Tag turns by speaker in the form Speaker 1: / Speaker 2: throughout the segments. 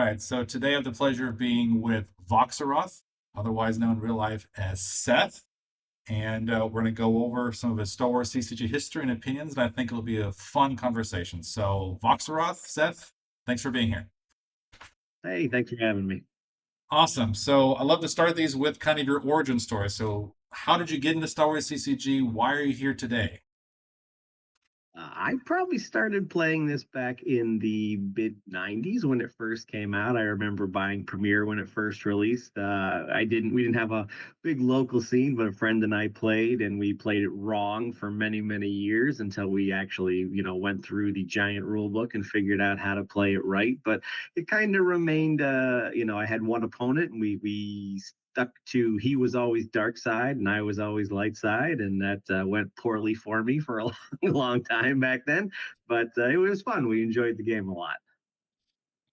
Speaker 1: right, so today I have the pleasure of being with Voxaroth, otherwise known in real life as Seth, and we're going to go over some of his Star Wars CCG history and opinions, and I think it'll be a fun conversation. So, Voxaroth, Seth, thanks for being here.
Speaker 2: Hey, thanks for having me.
Speaker 1: Awesome. So, I love to start these with kind of your origin story. So, how did you get into Star Wars CCG? Why are you here today?
Speaker 2: I probably started playing this back in the mid 90s when it first came out. I remember buying Premiere when it first released. We didn't have a big local scene, but a friend and I played, and we played it wrong for many, many years until we actually, went through the giant rule book and figured out how to play it right. But it kind of remained, I had one opponent, and we stuck to he was always dark side and I was always light side, and that went poorly for me for a long time back then. But it was fun. We enjoyed the game a lot.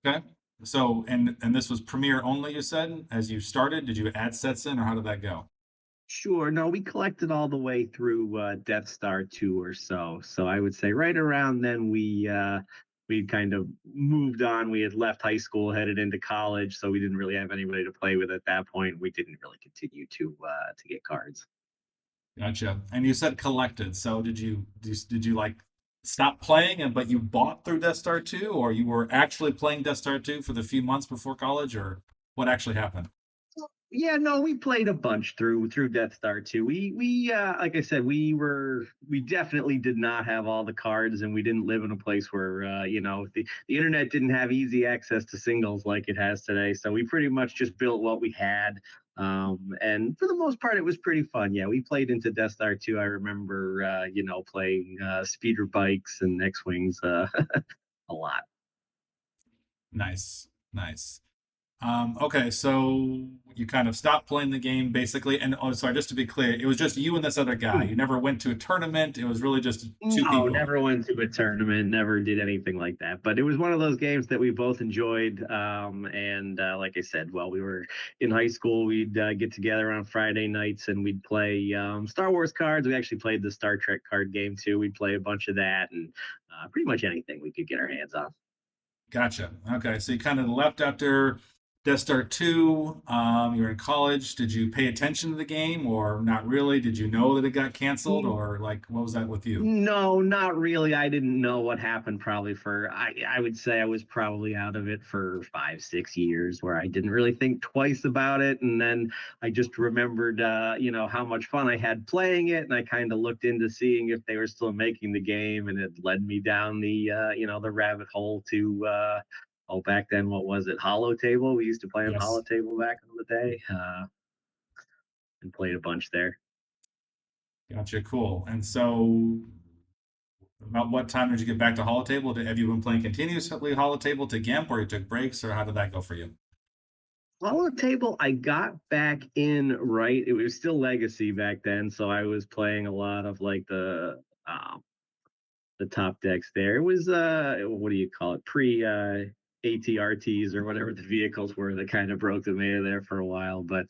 Speaker 1: Okay. So, and this was Premiere only, you said, as you started? Did you add sets in, or how did that go?
Speaker 2: Sure. No, we collected all the way through Death Star 2 or so. So I would say right around then we kind of moved on. We had left high school, headed into college, so we didn't really have anybody to play with at that point. We didn't really continue to get cards.
Speaker 1: Gotcha. And you said collected. So did you like stop playing and but you bought through Death Star 2, or you were actually playing Death Star 2 for the few months before college, or what actually happened?
Speaker 2: Yeah, no, we played a bunch through Death Star 2. We like I said, we definitely did not have all the cards, and we didn't live in a place where the internet didn't have easy access to singles like it has today. So we pretty much just built what we had. And for the most part it was pretty fun. Yeah, we played into Death Star 2. I remember playing speeder bikes and X-Wings a lot.
Speaker 1: Nice. Nice. Okay, so you kind of stopped playing the game basically, and oh, sorry, just to be clear, it was just you and this other guy. You never went to a tournament. It was really just two
Speaker 2: No,
Speaker 1: people.
Speaker 2: never went to a tournament, never did anything like that. But it was one of those games that we both enjoyed. And like I said, while we were in high school, we'd get together on Friday nights and we'd play Star Wars cards. We actually played the Star Trek card game too. We'd play a bunch of that and pretty much anything we could get our hands on.
Speaker 1: Gotcha. Okay, so you kind of left after Death Star 2. You were in college. Did you pay attention to the game, or not really? Did you know that it got canceled, or like what was that with you?
Speaker 2: No, not really. I didn't know what happened probably for I would say I was probably out of it for 5, 6 years where I didn't really think twice about it. And then I just remembered how much fun I had playing it, and I kind of looked into seeing if they were still making the game, and it led me down the rabbit hole to back then what was it? Hollow Table. We used to play on Hollow
Speaker 1: Yes.
Speaker 2: Table back in the day. And played a bunch there.
Speaker 1: Gotcha. Cool. And so, about what time did you get back to Holotable? Have you been playing continuously Holotable to GIMP, or you took breaks, or how did that go for you?
Speaker 2: Hollow Table, I got back in right. It was still Legacy back then, so I was playing a lot of like the top decks there. It was what do you call it? Pre ATRTs or whatever the vehicles were that kind of broke the meter there for a while. But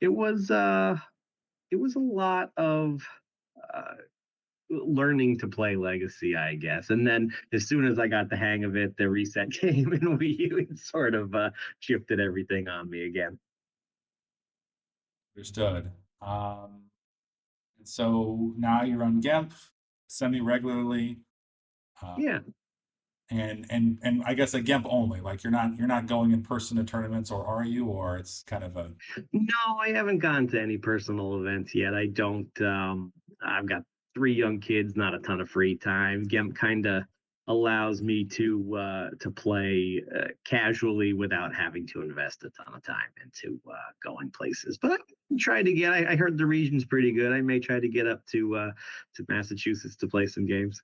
Speaker 2: it was uh it was a lot of uh learning to play Legacy, I guess. And then as soon as I got the hang of it, the reset came and we sort of shifted everything on me again.
Speaker 1: Understood. And so now you're on GIMP semi-regularly, uh,
Speaker 2: Yeah.
Speaker 1: and I guess a GIMP only. Like you're not going in person to tournaments, or are you? Or it's kind of a
Speaker 2: No, I haven't gone to any personal events yet. I don't. I've got three young kids, not a ton of free time. GEMP kind of allows me to play casually without having to invest a ton of time into going places. But I try to get. I heard the region's pretty good. I may try to get up to Massachusetts to play some games.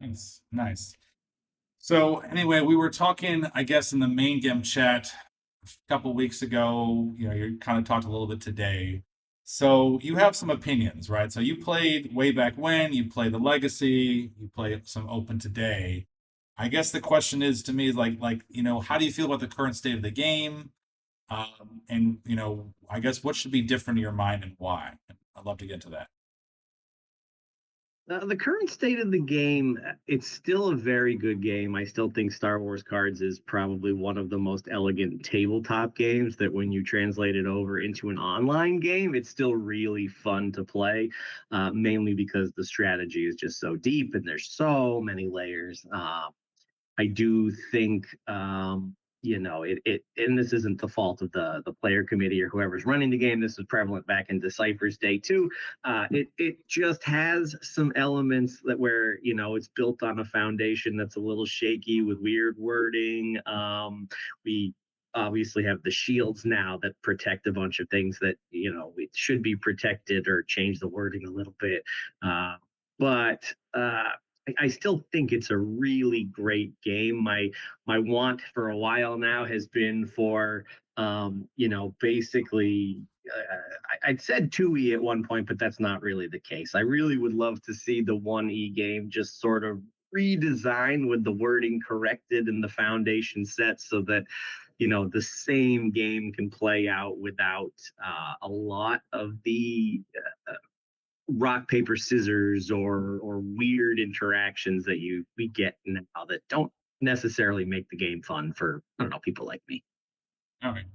Speaker 1: nice, nice. So anyway, we were talking, I guess, in the main GIMP chat a couple weeks ago. You kind of talked a little bit today. So you have some opinions, right? So you played way back when, you played the Legacy, you played some Open today. I guess the question is to me, how do you feel about the current state of the game? And I guess what should be different in your mind and why? I'd love to get to that.
Speaker 2: The current state of the game, it's still a very good game. I still think Star Wars Cards is probably one of the most elegant tabletop games that when you translate it over into an online game, it's still really fun to play, mainly because the strategy is just so deep and there's so many layers. I do think and this isn't the fault of the player committee or whoever's running the game. This was prevalent back in Decipher's day too. It just has some elements that where it's built on a foundation that's a little shaky with weird wording. We obviously have the shields now that protect a bunch of things that it should be protected or change the wording a little bit. But I still think it's a really great game. My want for a while now has been for basically I'd said 2E at one point, but that's not really the case. I really would love to see the 1E game just sort of redesigned with the wording corrected and the foundation set so that the same game can play out without a lot of the rock paper scissors or weird interactions that we get now that don't necessarily make the game fun for I don't know people like me.
Speaker 1: All right.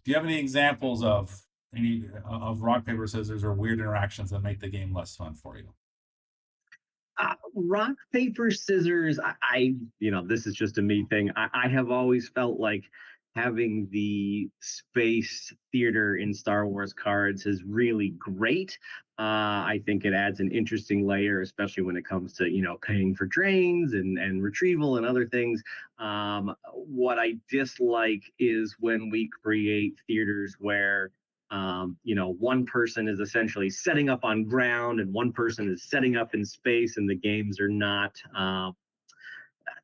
Speaker 1: Do you have any examples of any of rock paper scissors or weird interactions that make the game less fun for you?
Speaker 2: Rock paper scissors. This is just a me thing. I have always felt like having the space theater in Star Wars cards is really great. I think it adds an interesting layer, especially when it comes to paying for drains and retrieval and other things. What I dislike is when we create theaters where one person is essentially setting up on ground and one person is setting up in space, and the games are not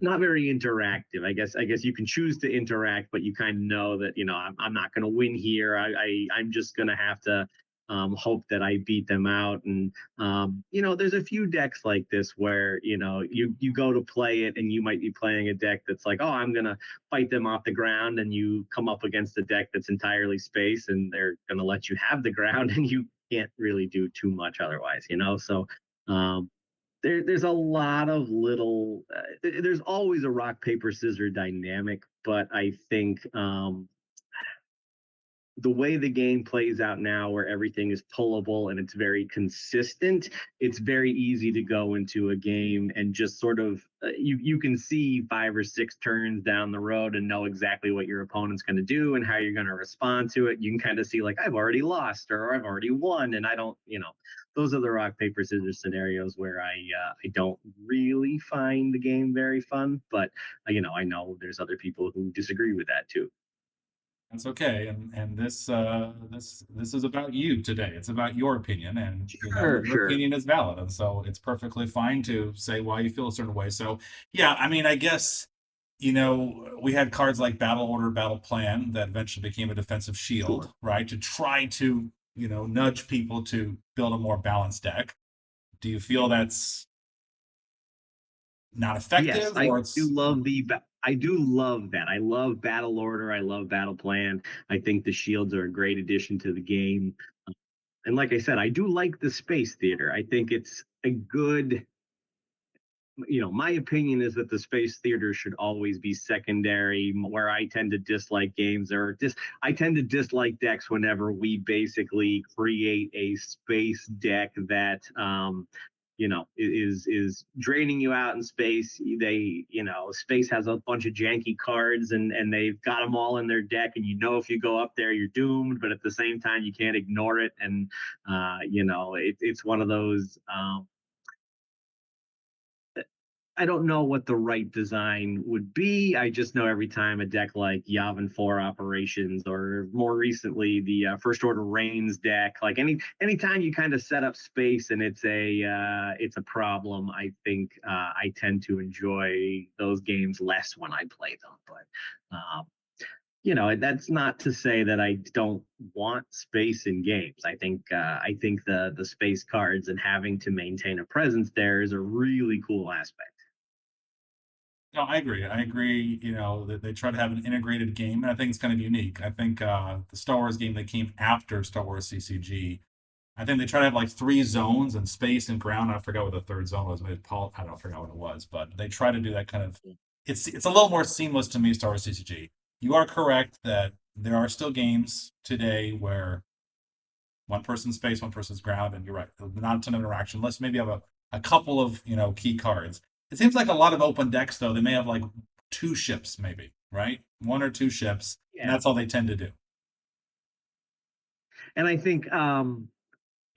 Speaker 2: very interactive. I guess you can choose to interact, but you kind of know that I'm not going to win here. I'm just going to have to hope that I beat them out. And there's a few decks like this where you go to play it and you might be playing a deck that's like, oh, I'm going to fight them off the ground, and you come up against a deck that's entirely space, and they're going to let you have the ground, and you can't really do too much otherwise. So there's a lot of little there's always a rock paper scissor dynamic, but I think the way the game plays out now where everything is pullable and it's very consistent, it's very easy to go into a game and just sort of you can see 5 or 6 turns down the road and know exactly what your opponent's going to do and how you're going to respond to it. You can kind of see like I've already lost or I've already won, and I don't those are the rock paper scissors scenarios where I don't really find the game very fun, but I know there's other people who disagree with that too.
Speaker 1: That's okay. And this is about you today. It's about your opinion, and
Speaker 2: Sure,
Speaker 1: your
Speaker 2: sure.
Speaker 1: opinion is valid, and so it's perfectly fine to say why you feel a certain way. So yeah, I mean, I guess we had cards like Battle Order, Battle Plan that eventually became a defensive shield,
Speaker 2: Sure.
Speaker 1: right? To try to nudge people to build a more balanced deck. Do you feel that's not
Speaker 2: Yes,
Speaker 1: effective, or it's
Speaker 2: I do love that. I love Battle Order. I love Battle Plan. I think the shields are a great addition to the game. And like I said, I do like the space theater. I think it's a good, my opinion is that the space theater should always be secondary. Where I tend to dislike games or I tend to dislike decks whenever we basically create a space deck that is draining you out in space. Space has a bunch of janky cards, and they've got them all in their deck, and if you go up there you're doomed, but at the same time you can't ignore it. And it's one of those. I don't know what the right design would be. I just know every time a deck like Yavin 4 Operations, or more recently the First Order Reigns deck, like anytime you kind of set up space and it's a problem, I think I tend to enjoy those games less when I play them. But that's not to say that I don't want space in games. I think the space cards and having to maintain a presence there is a really cool aspect.
Speaker 1: No, I agree. I agree, that they try to have an integrated game, and I think it's kind of unique. I think the Star Wars game that came after Star Wars CCG I think they try to have like three zones and space and ground. I forgot what the third zone was. Maybe Paul, I don't know, I forgot what it was, but they try to do that kind of. It's a little more seamless to me, Star Wars CCG. You are correct that there are still games today where one person's space, one person's ground, and you're right, not a ton of interaction. Let's maybe have a couple of key cards. It seems like a lot of open decks though. They may have like two ships, maybe right, one or two ships, and
Speaker 2: Yeah.
Speaker 1: that's all they tend to do.
Speaker 2: And I think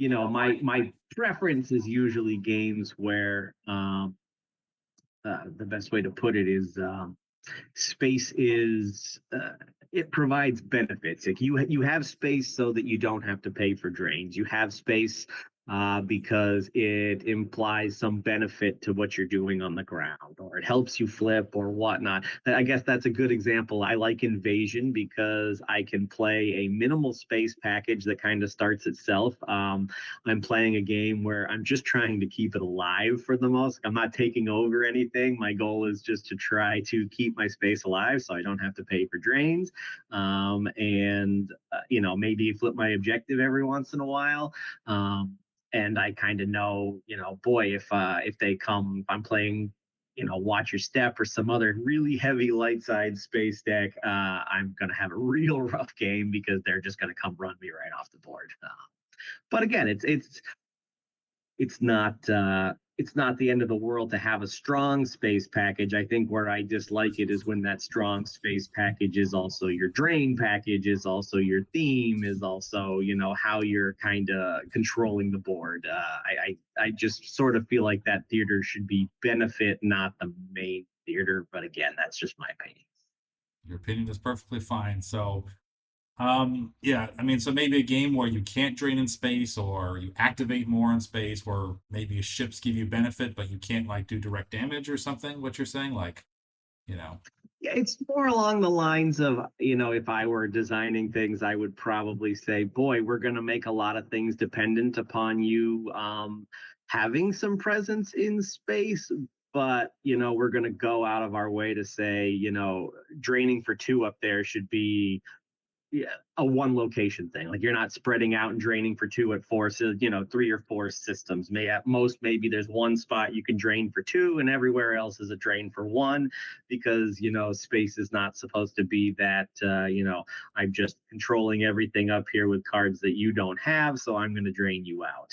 Speaker 2: my preference is usually games where the best way to put it is space is it provides benefits. Like you have space so that you don't have to pay for drains. You have space because it implies some benefit to what you're doing on the ground, or it helps you flip or whatnot. I guess that's a good example. I like Invasion because I can play a minimal space package that kind of starts itself. I'm playing a game where I'm just trying to keep it alive for the most. I'm not taking over anything. My goal is just to try to keep my space alive so I don't have to pay for drains. And maybe flip my objective every once in a while. And I kind of know, boy, if they come, if I'm playing, watch your step or some other really heavy light side space deck, I'm gonna have a real rough game because they're just gonna come run me right off the board. But again, it's not the end of the world to have a strong space package. I think where I dislike it is when that strong space package is also your drain package, is also your theme, is also how you're kind of controlling the board. I just sort of feel like that theater should be benefit, not the main theater. But again, that's just my opinion.
Speaker 1: Your opinion is perfectly fine. So yeah, I mean, so maybe a game where you can't drain in space or you activate more in space, where maybe ships give you benefit, but you can't like do direct damage or something. What you're saying, like, you know,
Speaker 2: Yeah, it's more along the lines of, if I were designing things, I would probably say, boy, we're going to make a lot of things dependent upon you having some presence in space. But, we're going to go out of our way to say, draining for two up there should be, yeah, a one location thing. Like you're not spreading out and draining for two at four, so three or four systems. May at most maybe there's one spot you can drain for two, and everywhere else is a drain for one, because space is not supposed to be that. I'm just controlling everything up here with cards that you don't have, so I'm going to drain you out.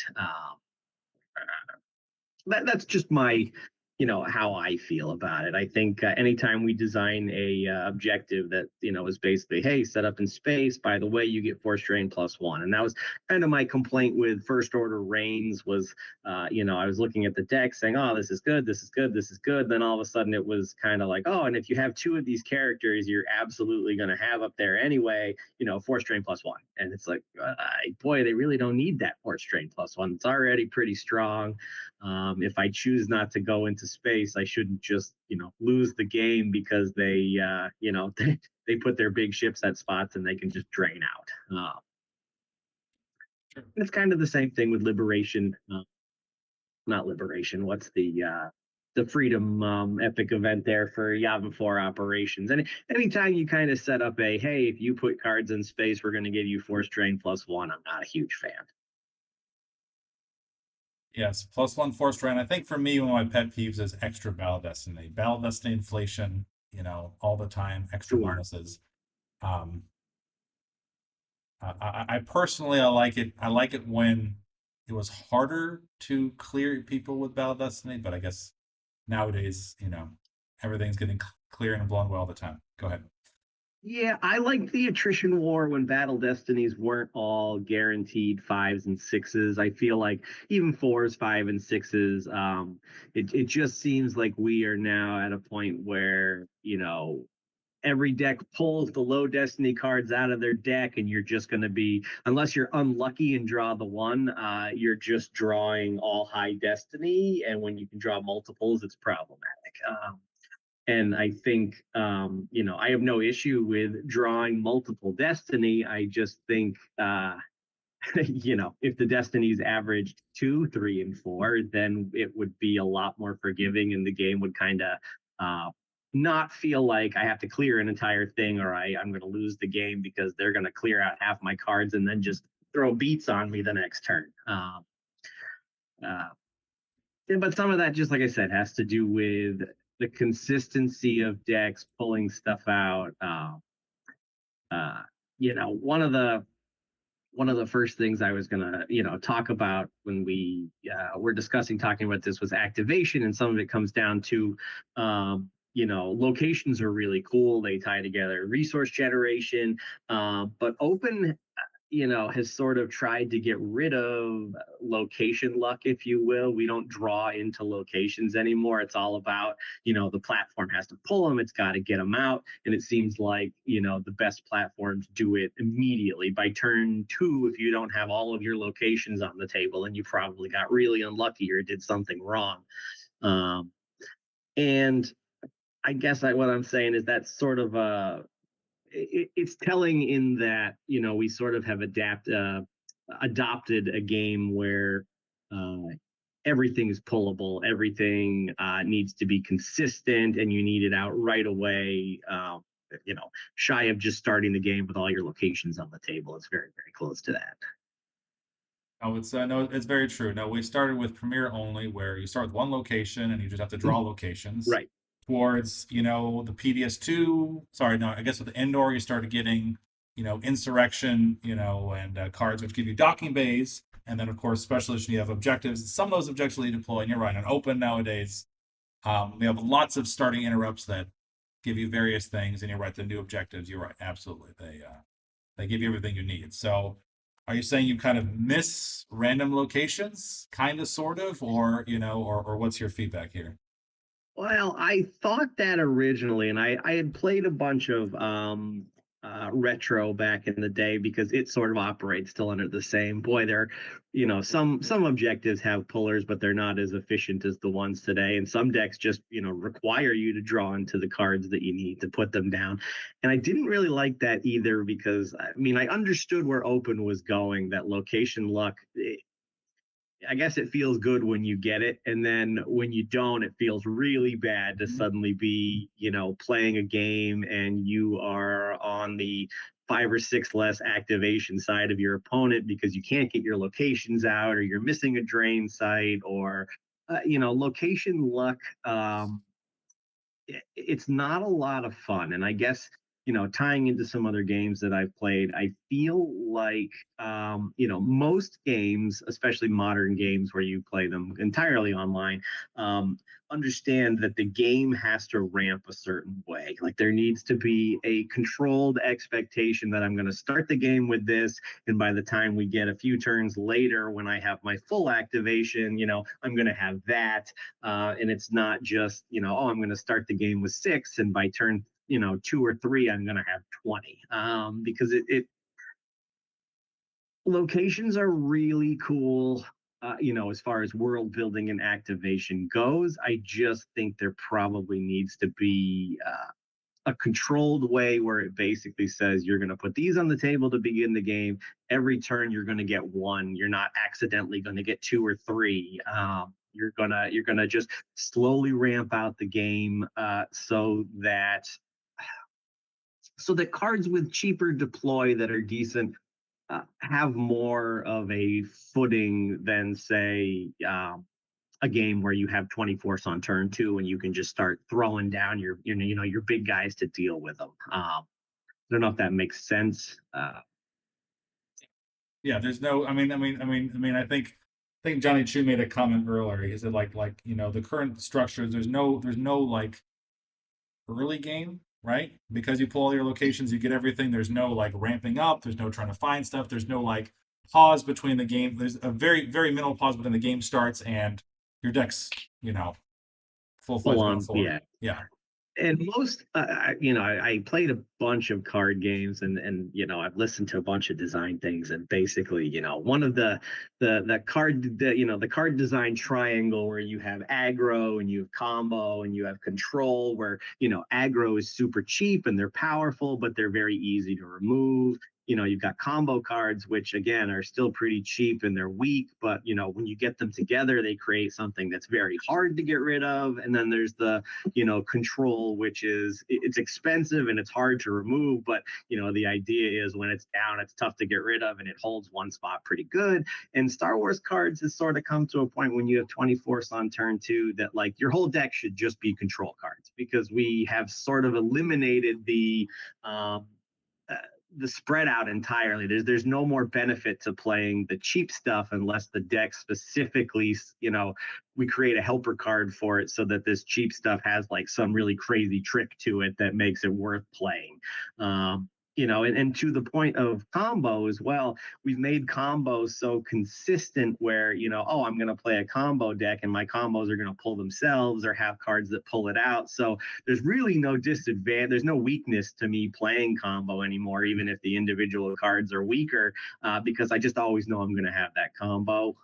Speaker 2: That's just my how I feel about it. I think anytime we design a objective that is basically, hey, set up in space, by the way, you get force drain +1. And that was kind of my complaint with first order reigns was I was looking at the deck saying, oh, this is good, this is good, this is good. Then all of a sudden it was kind of like, oh, and if you have two of these characters, you're absolutely going to have up there anyway, force drain +1. And it's like, boy, they really don't need that force drain +1. It's already pretty strong. If I choose not to go into space, I shouldn't just lose the game because they put their big ships at spots and they can just drain out.
Speaker 1: sure.
Speaker 2: It's kind of the same thing with liberation. Not liberation. What's the freedom epic event there for Yavin 4 operations? And anytime you kind of set up a, hey, if you put cards in space, we're going to give you force drain +1. I'm not a huge fan.
Speaker 1: Yes, +1 force drain. I think for me, one of my pet peeves is extra Battle Destiny. Battle Destiny inflation, all the time, extra
Speaker 2: Sure.
Speaker 1: bonuses. Um, I personally, I like it. I like it when it was harder to clear people with Battle Destiny, but I guess nowadays, everything's getting clear and blown away all the time. Go ahead.
Speaker 2: Yeah, I like the attrition war when battle destinies weren't all guaranteed fives and sixes. I feel like even fours, five and sixes, it just seems like we are now at a point where, every deck pulls the low destiny cards out of their deck, and you're just going to be, unless you're unlucky and draw the one, you're just drawing all high destiny. And when you can draw multiples, it's problematic. And I think, I have no issue with drawing multiple destiny. I just think, if the destinies averaged 2, 3, and 4, then it would be a lot more forgiving, and the game would kind of not feel like I have to clear an entire thing, or I'm going to lose the game because they're going to clear out half my cards and then just throw beats on me the next turn. Uh, but some of that, just like I said, has to do with the consistency of decks pulling stuff out. Uh, one of the first things I was gonna, talk about when we were discussing talking about this was activation, and some of it comes down to, locations are really cool. They tie together resource generation, but open has sort of tried to get rid of location luck, if you will. We don't draw into locations anymore. It's all about, the platform has to pull them, it's got to get them out. And it seems like, the best platforms do it immediately by turn two. If you don't have all of your locations on the table, and you probably got really unlucky or did something wrong. And I guess what I'm saying is that's sort of it's telling in that we sort of have adopted a game where uh, everything is pullable, everything needs to be consistent, and you need it out right away. Shy of just starting the game with all your locations on the table. It's very, very close to that.
Speaker 1: Oh, it's no, it's very true. No, we started with Premiere only, where you start with one location and you just have to draw locations.
Speaker 2: Right.
Speaker 1: Towards, the PDS2, sorry, no, I guess with the Endor, you started getting, Insurrection, and cards which give you docking bays. And then, of course, Special Edition, you have objectives. Some of those objectives you deploy, and you're right, on Open nowadays, we have lots of starting interrupts that give you various things. And you're right, the new objectives, you're right, absolutely. They give you everything you need. So, are you saying you kind of miss random locations, kind of, sort of, or or what's your feedback here?
Speaker 2: Well, I thought that originally, and I had played a bunch of retro back in the day because it sort of operates still under the same. Boy, there, some objectives have pullers, but they're not as efficient as the ones today. And some decks just, require you to draw into the cards that you need to put them down. And I didn't really like that either because, I mean, I understood where Open was going, that location luck. I guess it feels good when you get it, and then when you don't, it feels really bad to
Speaker 1: Mhm.
Speaker 2: suddenly be, playing a game and you are on the 5 or 6 less activation side of your opponent because you can't get your locations out, or you're missing a drain site, or location luck. It's not a lot of fun. And I guess, tying into some other games that I've played, I feel like, most games, especially modern games where you play them entirely online, um, understand that the game has to ramp a certain way. Like there needs to be a controlled expectation that I'm going to start the game with this. And by the time we get a few turns later, when I have my full activation, I'm going to have that. And it's not just, oh, I'm going to start the game with 6, and by turn, 2 or 3, I'm going to have 20. Because it locations are really cool. As far as world building and activation goes, I just think there probably needs to be a controlled way where it basically says you're going to put these on the table to begin the game. Every turn you're going to get one. You're not accidentally going to get 2 or 3. You're gonna just slowly ramp out the game, so that cards with cheaper deploy that are decent have more of a footing than, say, a game where you have 20 force on turn two and you can just start throwing down your big guys to deal with them. I don't know if that makes sense.
Speaker 1: Yeah, there's no. I think Johnny Chu made a comment earlier. He said the current structures. There's no like early game, right? Because you pull all your locations, you get everything. There's no like ramping up. There's no trying to find stuff. There's no like pause between the game. There's a very very minimal pause between the game starts and your deck's full
Speaker 2: Full
Speaker 1: fledged going
Speaker 2: on,
Speaker 1: forward.
Speaker 2: yeah.
Speaker 1: Yeah.
Speaker 2: And most, I played a bunch of card games, and I've listened to a bunch of design things, and basically, one of the card design triangle where you have aggro and you have combo and you have control, where aggro is super cheap and they're powerful, but they're very easy to remove. you've got combo cards, which again are still pretty cheap and they're weak, but when you get them together, they create something that's very hard to get rid of. And then there's the, control, which is it's expensive and it's hard to remove, but the idea is when it's down, it's tough to get rid of and it holds one spot pretty good. And Star Wars cards has sort of come to a point when you have 24th on turn two that like your whole deck should just be control cards, because we have sort of eliminated um, uh, the spread out entirely. There's no more benefit to playing the cheap stuff unless the deck specifically, we create a helper card for it so that this cheap stuff has like some really crazy trick to it that makes it worth playing. And to the point of combo as well, we've made combos so consistent where, oh, I'm going to play a combo deck and my combos are going to pull themselves or have cards that pull it out. So there's really no disadvantage. There's no weakness to me playing combo anymore, even if the individual cards are weaker, because I just always know I'm going to have that combo.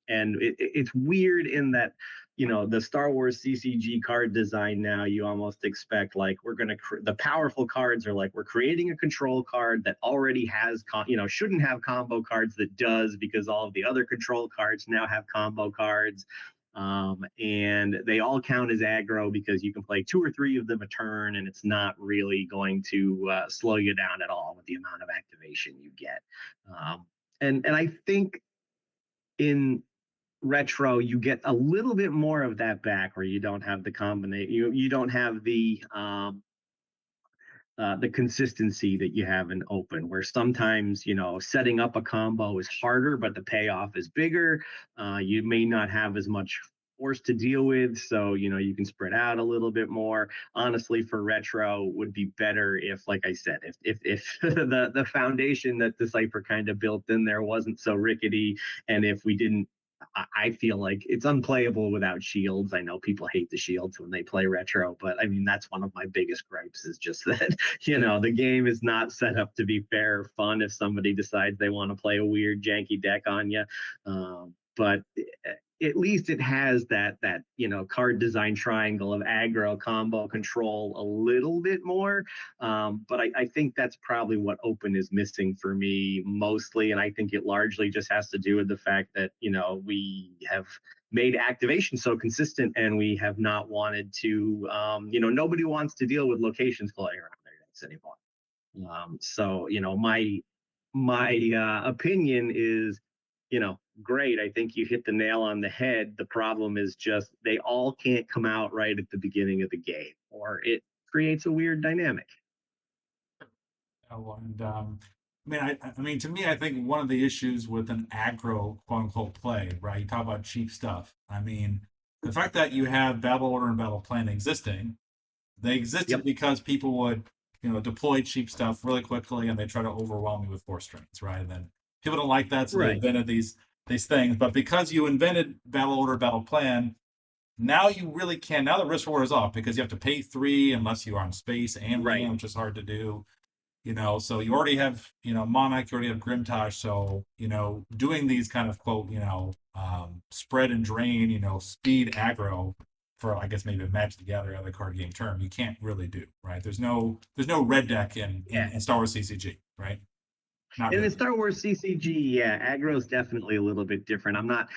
Speaker 2: And it's weird in that, the Star Wars CCG card design now, you almost expect like the powerful cards are like, we're creating a control card that already has, shouldn't have combo cards that does, because all of the other control cards now have combo cards. And they all count as aggro because you can play 2 or 3 of them a turn, and it's not really going to slow you down at all with the amount of activation you get. And I think in retro you get a little bit more of that back, where you don't have the combination, you don't have the consistency that you have in open, where sometimes setting up a combo is harder but the payoff is bigger. You may not have as much force to deal with, so you can spread out a little bit more. Honestly, for retro would be better if, like I said, if the foundation that Decipher kind of built in there wasn't so rickety, and if we didn't, I feel like it's unplayable without shields. I know people hate the shields when they play retro, but I mean, that's one of my biggest gripes, is just that, the game is not set up to be fair or fun if somebody decides they want to play a weird, janky deck on you. But at least it has that card design triangle of aggro, combo, control a little bit more. But I think that's probably what open is missing for me mostly, and I think it largely just has to do with the fact that we have made activation so consistent, and we have not wanted to nobody wants to deal with locations floating around their decks anymore. So my opinion is, great. I think you hit the nail on the head. The problem is just they all can't come out right at the beginning of the game, or it creates a weird dynamic.
Speaker 1: And I mean, to me, I think one of the issues with an aggro quote unquote play, right? You talk about cheap stuff. I mean, the fact that you have battle order and battle plan existing, they existed
Speaker 2: Yep.
Speaker 1: because people would, deploy cheap stuff really quickly and they try to overwhelm you with force strings, right? And then people don't like that, so they
Speaker 2: Right.
Speaker 1: invented these things. But because you invented battle order, battle plan, now you really can. Now the risk reward is off because you have to pay 3 unless you are on space and
Speaker 2: Right.
Speaker 1: land, which is hard to do. So you already have, Monarch, you already have Grimtosh. So, doing these kind of quote, spread and drain, speed aggro for, I guess, maybe a Magic the Gathering other card game term, you can't really do, right? There's no red deck
Speaker 2: Yeah.
Speaker 1: in Star Wars CCG, right? Not
Speaker 2: And in
Speaker 1: really.
Speaker 2: Star Wars CCG, yeah, aggro is definitely a little bit different. I'm not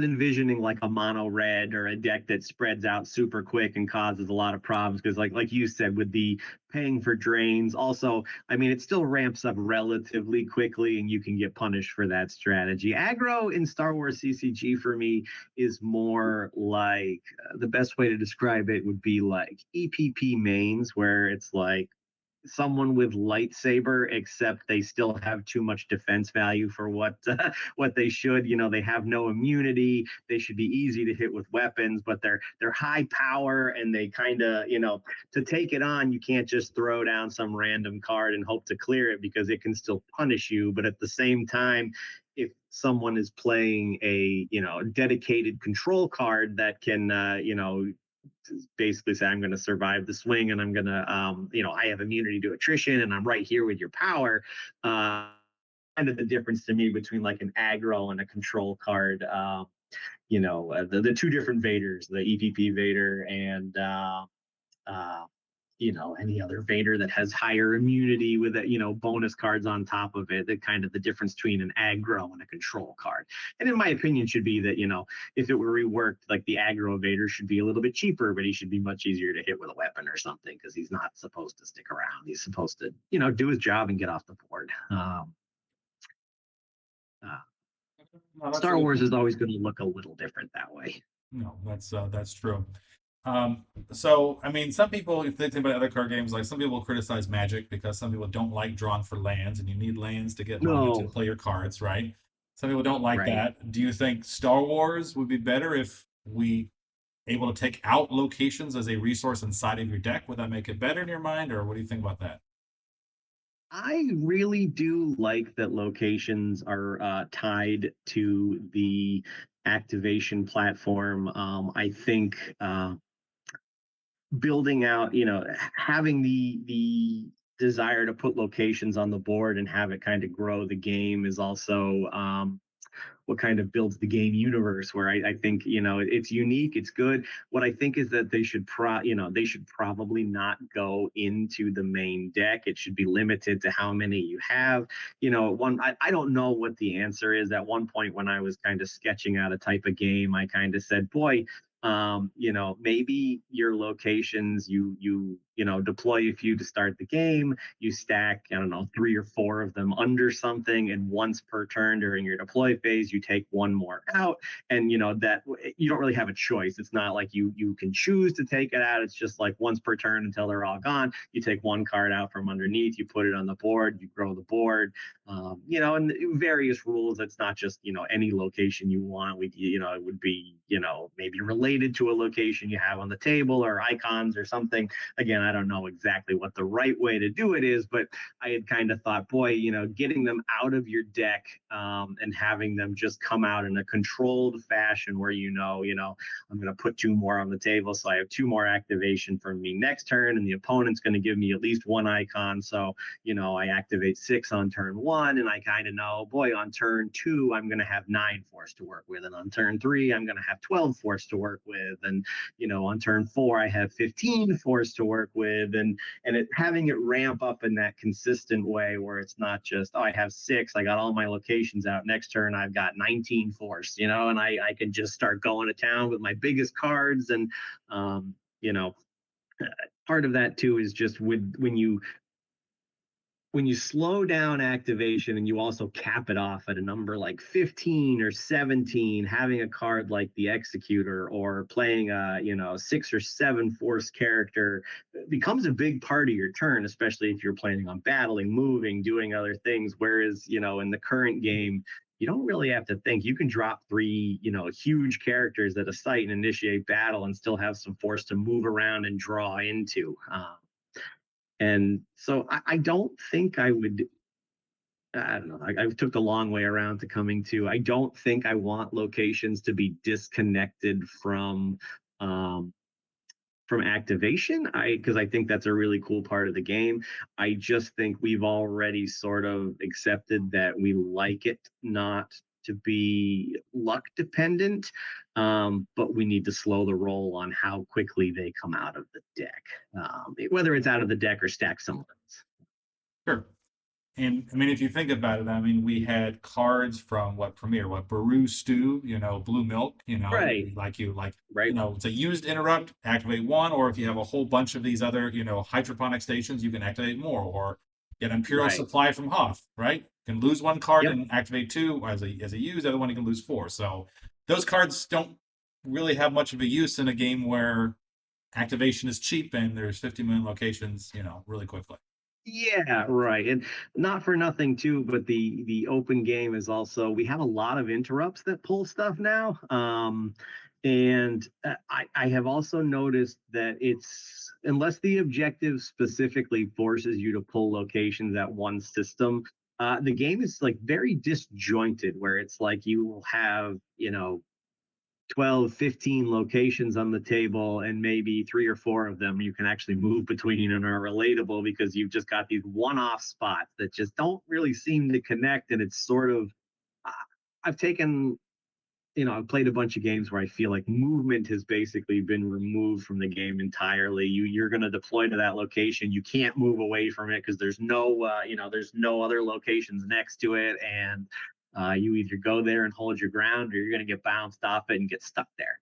Speaker 2: envisioning like a mono red or a deck that spreads out super quick and causes a lot of problems, because like you said, with the paying for drains, also, I mean, it still ramps up relatively quickly and you can get punished for that strategy. Aggro in Star Wars CCG for me is more like, the best way to describe it would be like EPP mains, where it's like someone with lightsaber, except they still have too much defense value for what what they should. They have no immunity. They should be easy to hit with weapons, but they're high power, and they kind of, to take it on, you can't just throw down some random card and hope to clear it, because it can still punish you. But at the same time, if someone is playing a dedicated control card that can basically say, I'm going to survive the swing, and I'm going to, I have immunity to attrition, and I'm right here with your power. Kind of the difference to me between like an aggro and a control card. The two different Vaders, the EPP Vader and any other Vader that has higher immunity with it, bonus cards on top of it. The kind of the difference between an aggro and a control card. And in my opinion, should be that if it were reworked, like the aggro Vader should be a little bit cheaper, but he should be much easier to hit with a weapon or something because he's not supposed to stick around. He's supposed to do his job and get off the board. Uh,
Speaker 1: No, that's a
Speaker 2: Star
Speaker 1: good
Speaker 2: Wars
Speaker 1: point.
Speaker 2: is always going to look a little different that way.
Speaker 1: No, that's true. So I mean, some people, if they think about other card games, like some people criticize Magic because some people don't like drawing for lands, and you need lands to get money to
Speaker 2: No,
Speaker 1: play your cards, right? Some people don't like
Speaker 2: right.
Speaker 1: that. Do you think Star Wars would be better if we able to take out locations as a resource inside of your deck? Would that make it better in your mind, or what do you think about that?
Speaker 2: I really do like that locations are tied to the activation platform. I think building out, having the desire to put locations on the board and have it kind of grow the game is also what kind of builds the game universe where I think it's unique, it's good. What I think is that they should probably not go into the main deck. It should be limited to how many you have. I don't know what the answer is. At one point when I was kind of sketching out a type of game, I kind of said, boy, maybe your locations, you deploy a few to start the game, you stack, I don't know, 3 or 4 of them under something, and once per turn during your deploy phase you take one more out. And that you don't really have a choice. It's not like you can choose to take it out. It's just like once per turn until they're all gone, you take one card out from underneath, you put it on the board, you grow the board. And various rules. It's not just any location you want. It would be maybe related to a location you have on the table or icons or something. Again, I don't know exactly what the right way to do it is, but I had kind of thought, boy, getting them out of your deck and having them just come out in a controlled fashion where I'm going to put 2 more on the table, so I have 2 more activation from me next turn, and the opponent's going to give me at least 1 icon. So I activate 6 on turn 1, and I kind of know, boy, on turn 2, I'm going to have 9 force to work with. And on turn 3, I'm going to have 12 force to work with. And, on turn 4, I have 15 force to work with. And having it ramp up in that consistent way where it's not just, oh, I have 6, I got all my locations out. Next turn, I've got 19 force, and I can just start going to town with my biggest cards. And, um, you know, part of that too is just when you slow down activation and you also cap it off at a number like 15 or 17, having a card like the Executor or playing a 6 or 7 force character becomes a big part of your turn, especially if you're planning on battling, moving, doing other things. Whereas in the current game, you don't really have to think. You can drop 3 huge characters at a site and initiate battle and still have some force to move around and draw into. And so I don't think I would. I don't know. I took the long way around to coming to. I don't think I want locations to be disconnected um, from activation. Because I think that's a really cool part of the game. I just think we've already sort of accepted that we like it not to be luck dependent, but we need to slow the roll on how quickly they come out of the deck, whether it's out of the deck or stacked somewhere else.
Speaker 1: Sure. And I mean, if you think about it, I mean, we had cards from what Premiere, what Baru Stew, Blue Milk,
Speaker 2: Right, right.
Speaker 1: it's a used interrupt, activate 1, or if you have a whole bunch of these other, hydroponic stations, you can activate more, or get Imperial
Speaker 2: Right.
Speaker 1: Supply from Hoth, right? You can lose 1 card
Speaker 2: Yep.
Speaker 1: and activate 2 as a use, the other one you can lose 4. So those cards don't really have much of a use in a game where activation is cheap and there's 50 million locations, really quickly.
Speaker 2: Yeah, right. And not for nothing too, but the open game is also, we have a lot of interrupts that pull stuff now. And I have also noticed that it's, unless the objective specifically forces you to pull locations at one system, the game is like very disjointed where it's like you will have, 12, 15 locations on the table, and maybe 3 or 4 of them you can actually move between and are relatable because you've just got these one-off spots that just don't really seem to connect. And it's sort of, uh, I've taken I've played a bunch of games where I feel like movement has basically been removed from the game entirely. You're going to deploy to that location. You can't move away from it because there's no other locations next to it, and you either go there and hold your ground, or you're going to get bounced off it and get stuck there.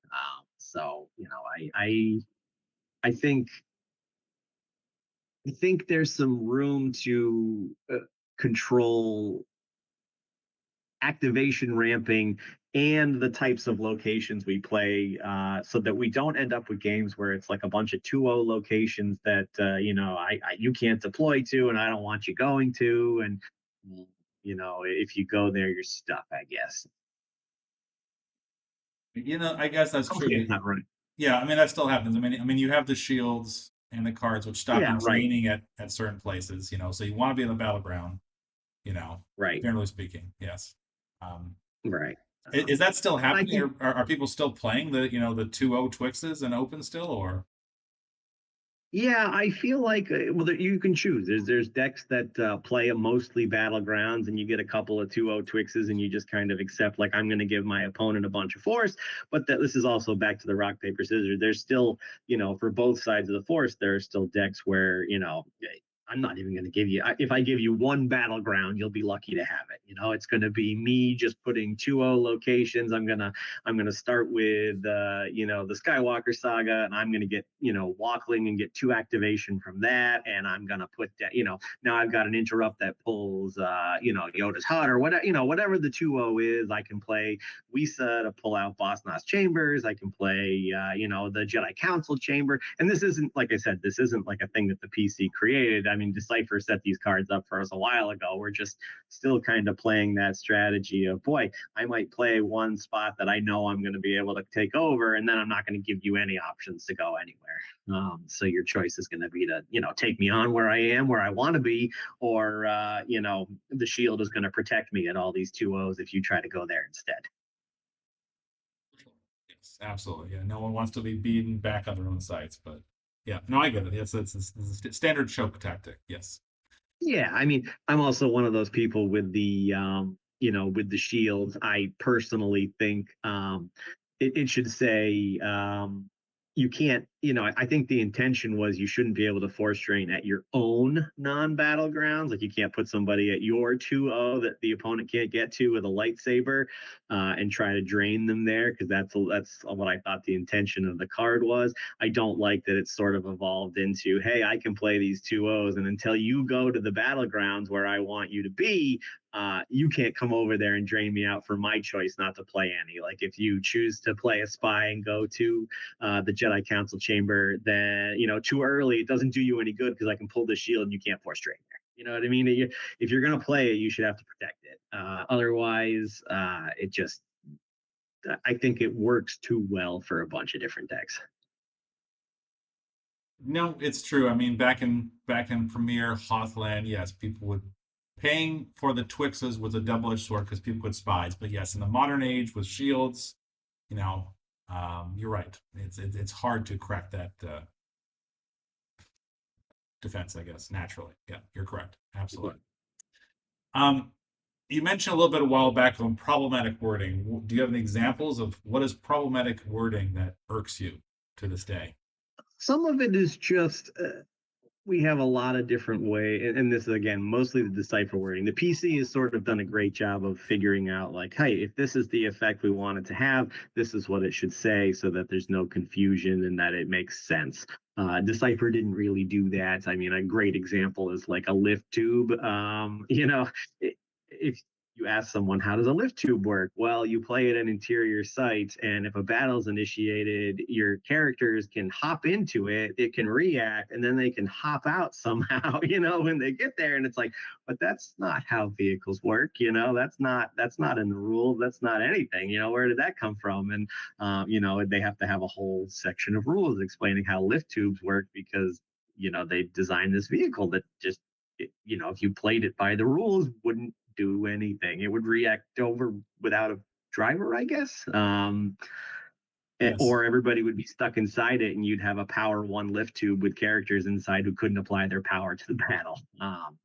Speaker 2: I think there's some room to control activation ramping and the types of locations we play, so that we don't end up with games where it's like a bunch of 2-0 locations that you can't deploy to, and I don't want you going to, and if you go there, you're stuck, I guess.
Speaker 1: I guess that's
Speaker 2: Hopefully
Speaker 1: true.
Speaker 2: it's not right.
Speaker 1: Yeah, I mean that still happens. I mean you have the shields and the cards which stop
Speaker 2: Yeah,
Speaker 1: you
Speaker 2: right,
Speaker 1: draining at certain places. So you want to be in the battleground. You know,
Speaker 2: right,
Speaker 1: Generally speaking, yes. Um,
Speaker 2: right.
Speaker 1: is that still
Speaker 2: And I
Speaker 1: happening?
Speaker 2: think
Speaker 1: Are people still playing the 2-0 Twixes and Open still, or
Speaker 2: Yeah, I feel like you can choose. There's decks that play mostly battlegrounds, and you get a couple of 2-0 Twixes, and you just kind of accept like I'm going to give my opponent a bunch of force. But that this is also back to the rock paper scissors. There's still for both sides of the force, there are still decks where I'm not even going to give you. If I give you one battleground, you'll be lucky to have it. It's going to be me just putting 2-0 locations. I'm gonna start with the Skywalker saga, and I'm gonna get Walkling and get 2 activation from that, and I'm gonna put that now I've got an interrupt that pulls Yoda's Hut, or whatever the 2-0 is. I can play Wisa to pull out Boss Nass Chambers. I can play the Jedi Council Chamber, and this isn't, like I said, this isn't like a thing that the PC created. I mean, Decipher set these cards up for us a while ago. We're just still kind of playing that strategy of, boy, I might play one spot that I know I'm going to be able to take over, and then I'm not going to give you any options to go anywhere. So your choice is going to be to, take me on where I am, where I want to be, or, the shield is going to protect me at all these 2-0s if you try to go there instead.
Speaker 1: yes, absolutely. Yeah, no one wants to be beaten back on their own sites, but yeah, no, I get it. It's a standard choke tactic. Yes.
Speaker 2: Yeah, I mean, I'm also one of those people with the shields. I personally think it should say you can't, I think the intention was you shouldn't be able to force drain at your own non-battlegrounds. Like you can't put somebody at your 2-0 that the opponent can't get to with a lightsaber and try to drain them there, because that's what I thought the intention of the card was. I don't like that it's sort of evolved into, hey, I can play these 2-0s, and until you go to the battlegrounds where I want you to be, you can't come over there and drain me out for my choice not to play any. Like if you choose to play a spy and go to the Jedi Council chamber, then too early, it doesn't do you any good because I can pull the shield and you can't force drain there. You know what I mean? If you're gonna play it, you should have to protect it. Otherwise, it just I think it works too well for a bunch of different decks.
Speaker 1: No, it's true. I mean, back in Premiere-Hoth land, yes, people would paying for the Twixes was a double-edged sword because people could spies. But yes, in the modern age with shields, you know, you're right. It's hard to crack that defense, I guess, naturally. Yeah, you're correct. Absolutely. Um, you mentioned a little bit a while back on problematic wording. Do you have any examples of what is problematic wording that irks you to this day?
Speaker 2: Some of it is just we have a lot of different way, and this is again mostly the decipher wording. The PC has sort of done a great job of figuring out like, hey, if this is the effect we want it to have, this is what it should say, so that there's no confusion and that it makes sense. Decipher didn't really do that. I mean, a great example is like a lift tube. If you ask someone, how does a lift tube work? Well, you play at an interior site, and if a battle's initiated, your characters can hop into it, it can react, and then they can hop out somehow, when they get there. And it's like, but that's not how vehicles work, that's not in the rules, that's not anything, where did that come from? And they have to have a whole section of rules explaining how lift tubes work, because they designed this vehicle that just if you played it by the rules, wouldn't do anything. It would react over without a driver, I guess.
Speaker 1: Yes.
Speaker 2: Or everybody would be stuck inside it, and you'd have a power one lift tube with characters inside who couldn't apply their power to the battle.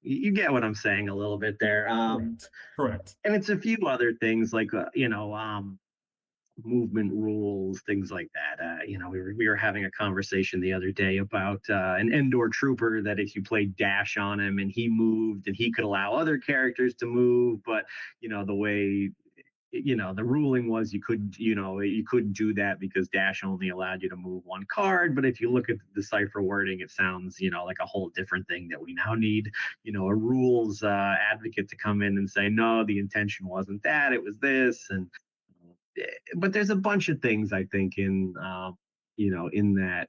Speaker 2: You get what I'm saying a little bit there.
Speaker 1: Correct. Correct.
Speaker 2: And it's a few other things like movement rules, things like that. We were having a conversation the other day about an Endor trooper that if you played dash on him and he moved and he could allow other characters to move, but the way the ruling was you couldn't do that because dash only allowed you to move one card. But if you look at the cipher wording, it sounds like a whole different thing that we now need a rules advocate to come in and say, no, the intention wasn't that, it was this. And but there's a bunch of things I think in that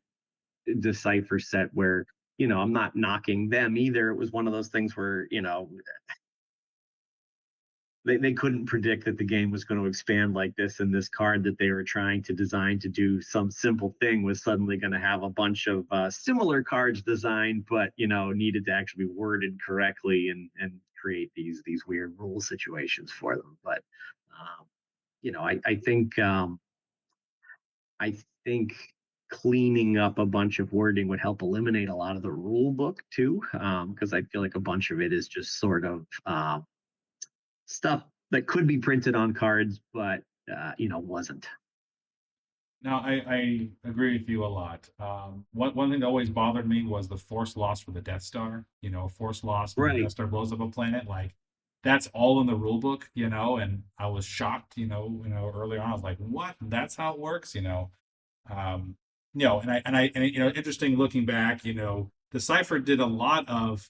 Speaker 2: decipher set where I'm not knocking them either. It was one of those things where they couldn't predict that the game was going to expand like this, and this card that they were trying to design to do some simple thing was suddenly going to have a bunch of similar cards designed, but needed to actually be worded correctly and create these weird rule situations for them. But um, I think cleaning up a bunch of wording would help eliminate a lot of the rule book too, because I feel like a bunch of it is just sort of stuff that could be printed on cards, but wasn't.
Speaker 1: No, I agree with you a lot. One thing that always bothered me was the force loss for the Death Star. Force loss when the Death
Speaker 2: Right,
Speaker 1: Star blows up a planet. Like that's all in the rule book. And I was shocked. Early on, I was like, "What? That's how it works?" Um, interesting looking back. Decipher did a lot of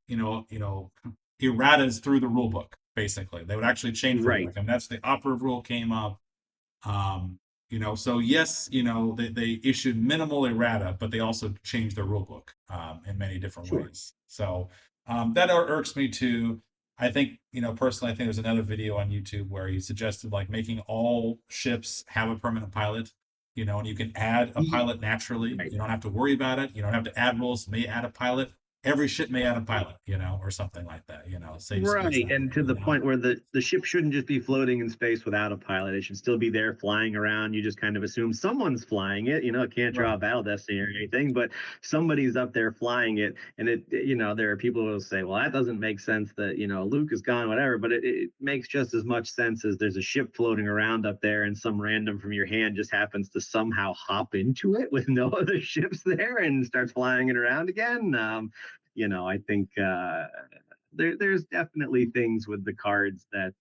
Speaker 1: erratas through the rule book. Basically, they would actually change rule
Speaker 2: right,
Speaker 1: book, and that's the operative rule came up. um, so yes, they issued minimal errata, but they also changed their rule book in many different
Speaker 2: sure.
Speaker 1: ways. So that irks me too. I think, personally, I think there's another video on YouTube where he suggested like making all ships have a permanent pilot, and you can add a
Speaker 2: Ye-
Speaker 1: pilot naturally.
Speaker 2: Right.
Speaker 1: You don't have to worry about it. You don't have to add rules, may add a pilot. Every ship may add a pilot, or something like that, save space
Speaker 2: Right,
Speaker 1: that
Speaker 2: and
Speaker 1: way,
Speaker 2: to the point where the ship shouldn't just be floating in space without a pilot. It should still be there flying around. You just kind of assume someone's flying it. It can't draw a
Speaker 1: Right.
Speaker 2: battle destiny or anything, but somebody's up there flying it. And there are people who will say, well, that doesn't make sense that, Luke is gone, whatever. But it makes just as much sense as there's a ship floating around up there and some random from your hand just happens to somehow hop into it with no other ships there and starts flying it around again. I think there's definitely things with the cards that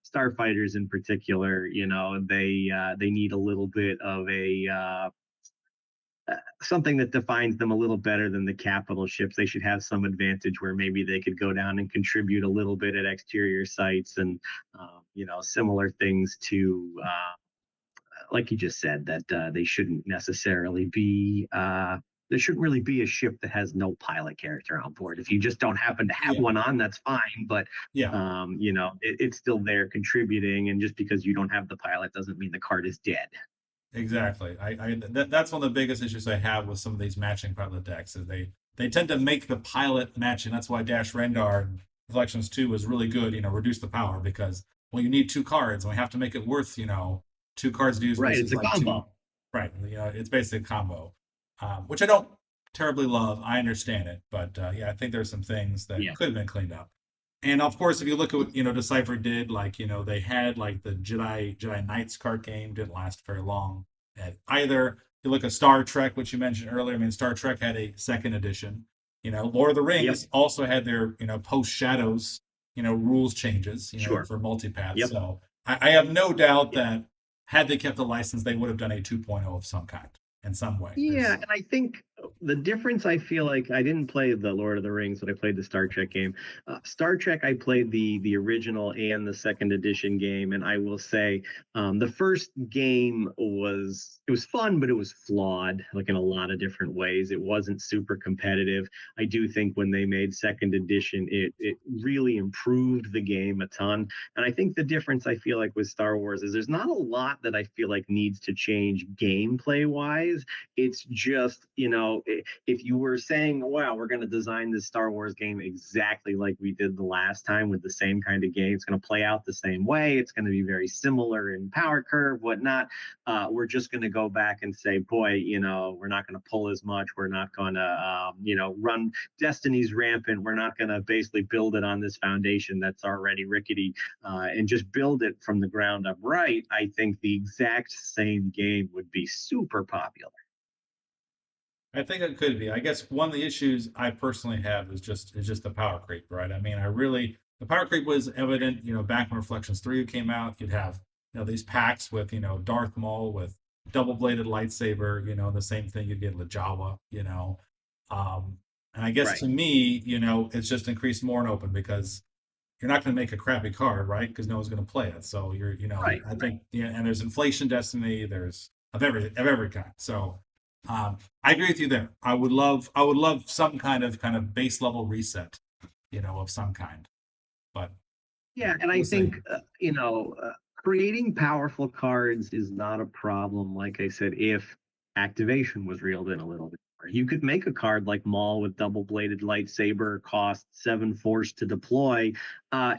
Speaker 2: starfighters in particular, they need a little bit of a something that defines them a little better than the capital ships. They should have some advantage where maybe they could go down and contribute a little bit at exterior sites and similar things to like you just said, that they shouldn't necessarily be. There shouldn't really be a ship that has no pilot character on board. If you just don't happen to have
Speaker 1: Yeah.
Speaker 2: one on, that's fine. But
Speaker 1: Yeah.
Speaker 2: it's still there contributing, and just because you don't have the pilot doesn't mean the card is dead.
Speaker 1: Exactly. That's one of the biggest issues I have with some of these matching pilot decks is they tend to make the pilot matching. That's why Dash Rendar in Reflections 2 was really good, reduce the power because well you need two cards and we have to make it worth, two cards to use
Speaker 2: Right, it's
Speaker 1: versus
Speaker 2: a
Speaker 1: like two
Speaker 2: combo.
Speaker 1: right. It's basically a combo. Which I don't terribly love. I understand it, but yeah, I think there's some things that
Speaker 2: Yeah,
Speaker 1: could have been cleaned up. And of course, if you look at what Decipher did, like they had like the Jedi Knights card game didn't last very long either. You look at Star Trek, which you mentioned earlier. I mean, Star Trek had a second edition. Lord of the
Speaker 2: yep,
Speaker 1: Rings also had their post Shadows rules changes
Speaker 2: sure,
Speaker 1: for multipath.
Speaker 2: yep.
Speaker 1: So I have no doubt that had they kept the license, they would have done a 2.0 of some kind in some way.
Speaker 2: Yeah,
Speaker 1: There's
Speaker 2: and I think the difference, I feel like I didn't play the Lord of the Rings, but I played the Star Trek game. Star Trek, I played the original and the second edition game, and I will say the first game was fun, but it was flawed, like in a lot of different ways. It wasn't super competitive. I do think when they made second edition, it really improved the game a ton. And I think the difference I feel like with Star Wars is there's not a lot that I feel like needs to change gameplay wise. It's just if you were saying, wow, we're going to design this Star Wars game exactly like we did the last time with the same kind of game, it's going to play out the same way, it's going to be very similar in power curve, whatnot. We're just going to go back and say, boy, we're not going to pull as much. We're not going to, run Destiny's rampant. We're not going to basically build it on this foundation that's already rickety, and just build it from the ground up right. I think the exact same game would be super popular.
Speaker 1: I think it could be. I guess one of the issues I personally have is just the power creep, right? I mean, the power creep was evident, back when Reflections 3 came out. You'd have, these packs with, Darth Maul with double bladed lightsaber, the same thing you'd get with Jawa, Um, and I guess
Speaker 2: Right,
Speaker 1: to me, it's just increased more and open because you're not going to make a crappy card, right? Because no one's going to play it. So
Speaker 2: right,
Speaker 1: I
Speaker 2: right.
Speaker 1: think, yeah, and there's inflation destiny, there's of every kind. So I agree with you there. I would love some kind of base level reset, of some kind. But
Speaker 2: Yeah, and I
Speaker 1: we'll see.
Speaker 2: think creating powerful cards is not a problem. Like I said, if activation was reeled in a little bit more, you could make a card like Maul with double bladed lightsaber, cost 7 force to deploy.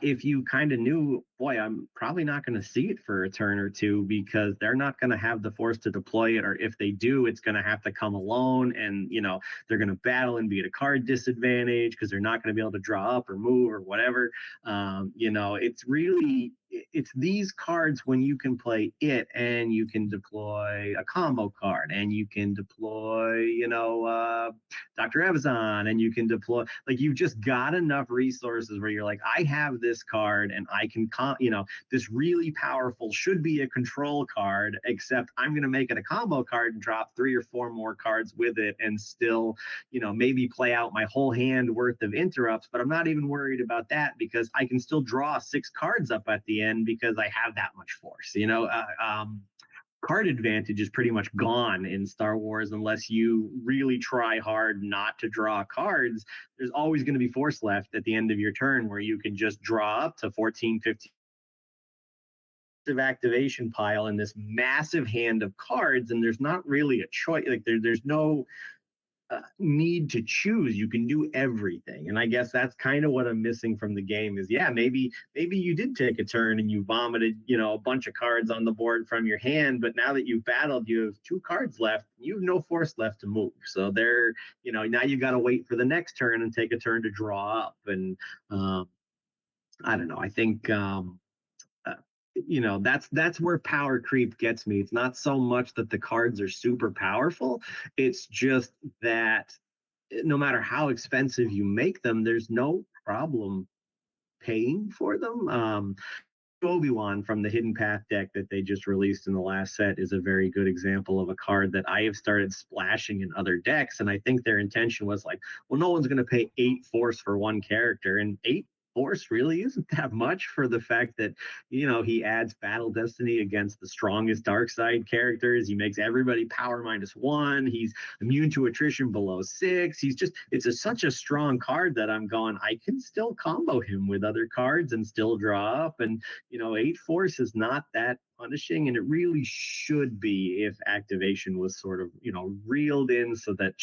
Speaker 2: If you kind of knew, boy, I'm probably not going to see it for a turn or two because they're not going to have the force to deploy it, or if they do, it's going to have to come alone, and they're going to battle and be at a card disadvantage because they're not going to be able to draw up or move or whatever. It's these cards when you can play it and you can deploy a combo card and you can deploy, Dr. Evazan, and you can deploy, like, you've just got enough resources where you're like, I have this card and I can, this really powerful should be a control card, except I'm going to make it a combo card and drop 3 or 4 more cards with it and still, maybe play out my whole hand worth of interrupts. But I'm not even worried about that because I can still draw 6 cards up at the end because I have that much force. Card advantage is pretty much gone in Star Wars unless you really try hard not to draw cards. There's always going to be force left at the end of your turn where you can just draw up to 14, 15 activation pile in this massive hand of cards, and there's not really a choice. Like there's no need to choose. You can do everything, and I guess that's kind of what I'm missing from the game. Is, yeah, maybe you did take a turn and you vomited, a bunch of cards on the board from your hand, but now that you've battled, you have 2 cards left. You have no force left to move, so now you got to wait for the next turn and take a turn to draw up. And um, I don't know. I think uh, that's where power creep gets me. It's not so much that the cards are super powerful, it's just that no matter how expensive you make them, there's no problem paying for them. Obi-Wan from the Hidden Path deck that they just released in the last set is a very good example of a card that I have started splashing in other decks. And I think their intention was like, well, no one's going to pay 8 force for one character. And 8 force really isn't that much for the fact that, he adds Battle Destiny against the strongest dark side characters. He makes everybody power -1. He's immune to attrition below 6. Such a strong card that I'm going, I can still combo him with other cards and still draw up. And 8 force is not that punishing, and it really should be if activation was sort of reeled in so that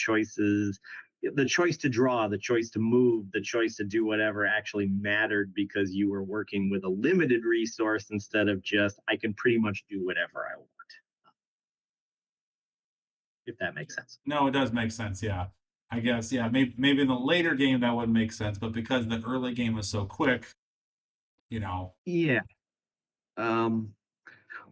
Speaker 2: the choice to draw, the choice to move, the choice to do whatever actually mattered because you were working with a limited resource instead of just, I can pretty much do whatever I want, if that makes sense.
Speaker 1: No, it does make sense. Yeah, I guess. Yeah, maybe in the later game that would make sense, but because the early game is so quick, you know,
Speaker 2: Yeah. Um,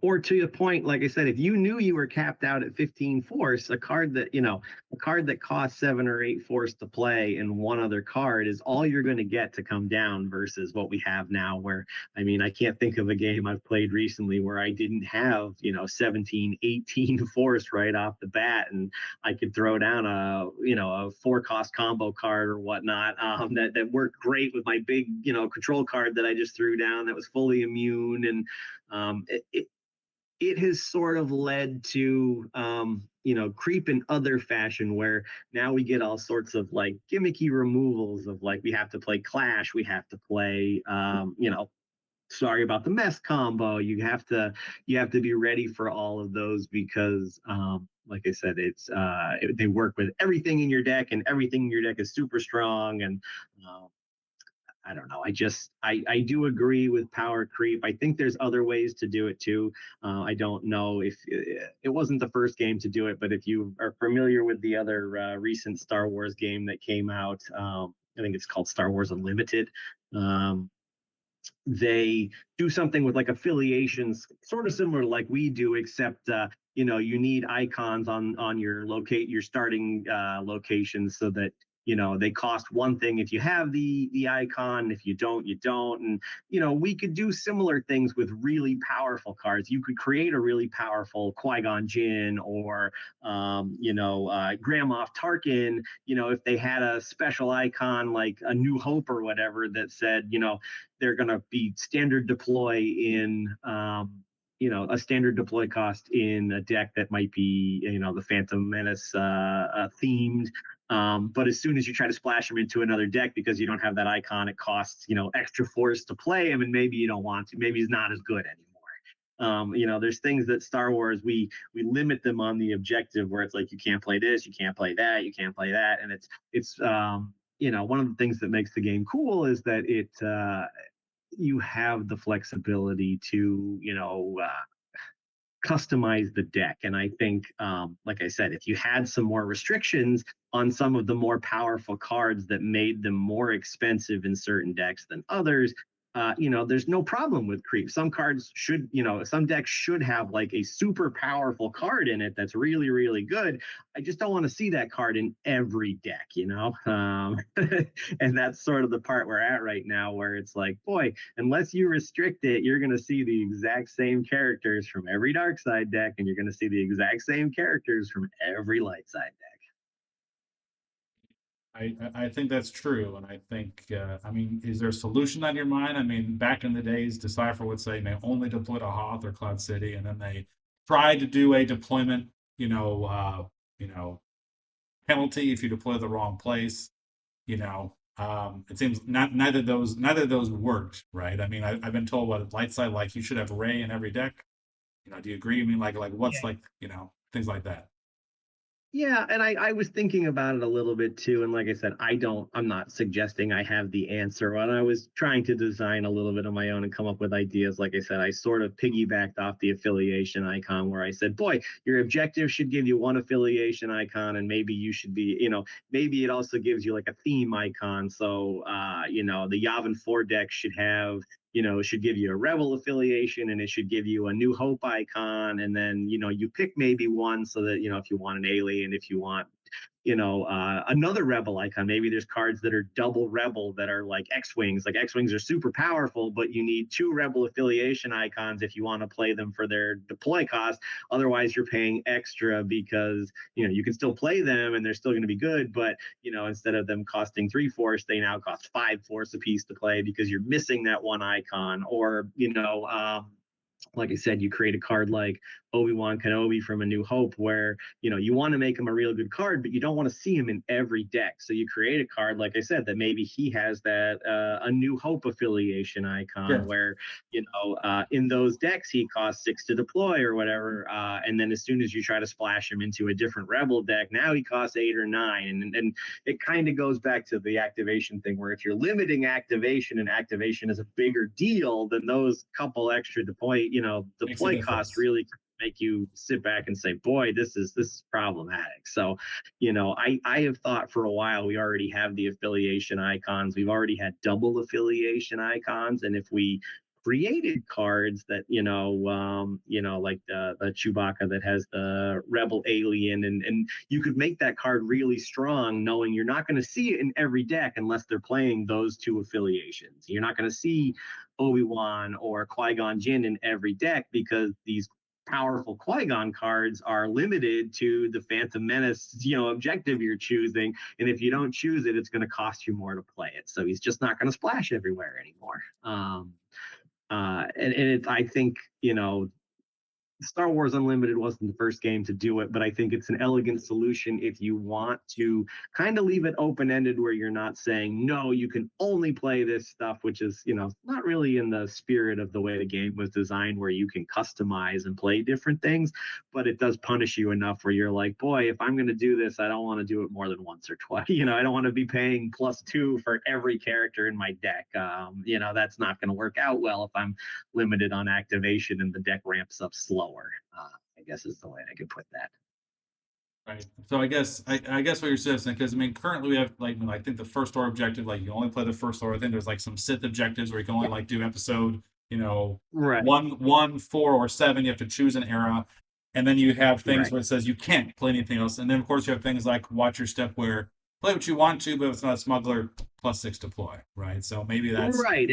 Speaker 2: or to your point, like I said, if you knew you were capped out at 15 force, a card that costs 7 or 8 force to play and one other card is all you're going to get to come down versus what we have now. Where, I mean, I can't think of a game I've played recently where I didn't have, 17, 18 force right off the bat, and I could throw down a 4 cost combo card or whatnot, that worked great with my big, control card that I just threw down that was fully immune. And it has sort of led to creep in other fashion where now we get all sorts of like gimmicky removals of, like, we have to play clash, we have to play sorry about the mess combo, you have to be ready for all of those because like I said, they work with everything in your deck, and everything in your deck is super strong. And uh, I don't know. I do agree with power creep. I think there's other ways to do it too. I don't know if it wasn't the first game to do it, but if you are familiar with the other recent Star Wars game that came out, I think it's called Star Wars Unlimited. Um, they do something with like affiliations, sort of similar to like we do, except you need icons on your starting locations, so that they cost one thing if you have the icon. If you don't, you don't. And we could do similar things with really powerful cards. You could create a really powerful Qui-Gon Jinn, or Grand Moff Tarkin. If they had a special icon like a New Hope or whatever that said, they're going to be standard deploy in a standard deploy cost in a deck that might be the Phantom Menace themed. But as soon as you try to splash them into another deck because you don't have that icon, it costs extra force to play him, and maybe you don't want to. Maybe he's not as good anymore. There's things that Star Wars, we limit them on the objective, where it's like, you can't play this, you can't play that, you can't play that. And it's one of the things that makes the game cool is that you have the flexibility to customize the deck. And I think, like I said, if you had some more restrictions on some of the more powerful cards that made them more expensive in certain decks than others, there's no problem with creep. Some cards should, some decks should have like a super powerful card in it that's really, really good. I just don't want to see that card in every deck. And that's sort of the part we're at right now, where it's like, boy, unless you restrict it, you're going to see the exact same characters from every dark side deck, and you're going to see the exact same characters from every light side deck.
Speaker 1: I think that's true, and I think I mean, is there a solution on your mind? I mean, back in the days, Decipher would say may only deploy to Hoth or Cloud City, and then they tried to do a deployment, you know, uh, you know, penalty if you deploy the wrong place. It seems neither of those worked, right? I mean, I've been told what light side, like you should have Ray in every deck. Do you agree? I mean, like what's like things like that.
Speaker 2: Yeah, and I was thinking about it a little bit too. And like I said, I'm not suggesting I have the answer. When I was trying to design a little bit of my own and come up with ideas, like I said, I sort of piggybacked off the affiliation icon, where I said, boy, your objective should give you one affiliation icon, and maybe you should be, maybe it also gives you like a theme icon. So, the Yavin 4 deck should have, it should give you a rebel affiliation, and it should give you a New Hope icon. And then you pick maybe one, so that if you want an alien, if you want another rebel icon. Maybe there's cards that are double rebel that are like X-Wings. Like X-Wings are super powerful, but you need two rebel affiliation icons if you want to play them for their deploy cost. Otherwise, you're paying extra, because you can still play them and they're still going to be good, but instead of them costing 3 force, they now cost 5 force a piece to play, because you're missing that one icon. Or like I said, you create a card like Obi-Wan Kenobi from A New Hope, where you want to make him a real good card, but you don't want to see him in every deck. So you create a card, like I said, that maybe he has that A New Hope affiliation icon,
Speaker 1: Sure.
Speaker 2: where in those decks he costs 6 to deploy or whatever, and then as soon as you try to splash him into a different Rebel deck, now he costs 8 or 9, and it kind of goes back to the activation thing, where if you're limiting activation, and activation is a bigger deal, then those couple extra
Speaker 1: Makes a
Speaker 2: deploy costs
Speaker 1: difference.
Speaker 2: really make you sit back and say, boy, this is problematic. So I have thought for a while, we already have the affiliation icons, we've already had double affiliation icons, and if we created cards that like the Chewbacca that has the rebel alien, and you could make that card really strong, knowing you're not going to see it in every deck unless they're playing those two affiliations. You're not going to see Obi-Wan or Qui-Gon Jinn in every deck, because these powerful Qui-Gon cards are limited to the Phantom Menace, objective you're choosing. And if you don't choose it, it's going to cost you more to play it. So he's just not going to splash everywhere anymore. And I think, Star Wars Unlimited wasn't the first game to do it, but I think it's an elegant solution if you want to kind of leave it open ended where you're not saying, no, you can only play this stuff, which is, not really in the spirit of the way the game was designed, where you can customize and play different things. But it does punish you enough where you're like, boy, if I'm going to do this, I don't want to do it more than once or twice. I don't want to be paying +2 for every character in my deck. That's not going to work out well if I'm limited on activation and the deck ramps up slower. I guess is the way I could put that.
Speaker 1: Right. So I guess what you're saying, because I mean currently we have like I think the first story objective, like you only play the first story. I think there's like some Sith objectives where you can only like do episode,
Speaker 2: Right,
Speaker 1: 1, 1, 4, or 7. You have to choose an era. And then you have things
Speaker 2: right.
Speaker 1: where it says you can't play anything else. And then of course you have things like watch your step where play what you want to, but if it's not a smuggler, +6 deploy. Right. So maybe that's
Speaker 2: Right.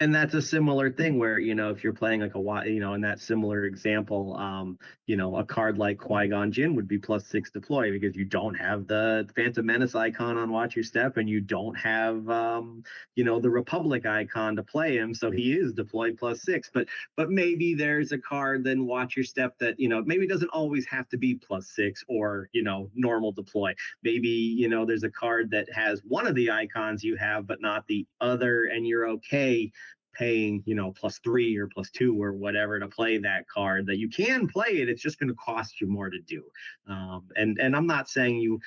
Speaker 2: And that's a similar thing where, if you're playing like in that similar example, a card like Qui-Gon Jinn would be +6 deploy because you don't have the Phantom Menace icon on Watch Your Step, and you don't have the Republic icon to play him, so he is deploy +6. But maybe there's a card then Watch Your Step that maybe doesn't always have to be +6 or normal deploy. Maybe there's a card that has one of the icons you have but not the other, and you're okay paying +3 or +2 or whatever to play that card, that you can play it. It's just going to cost you more to do. And I'm not saying you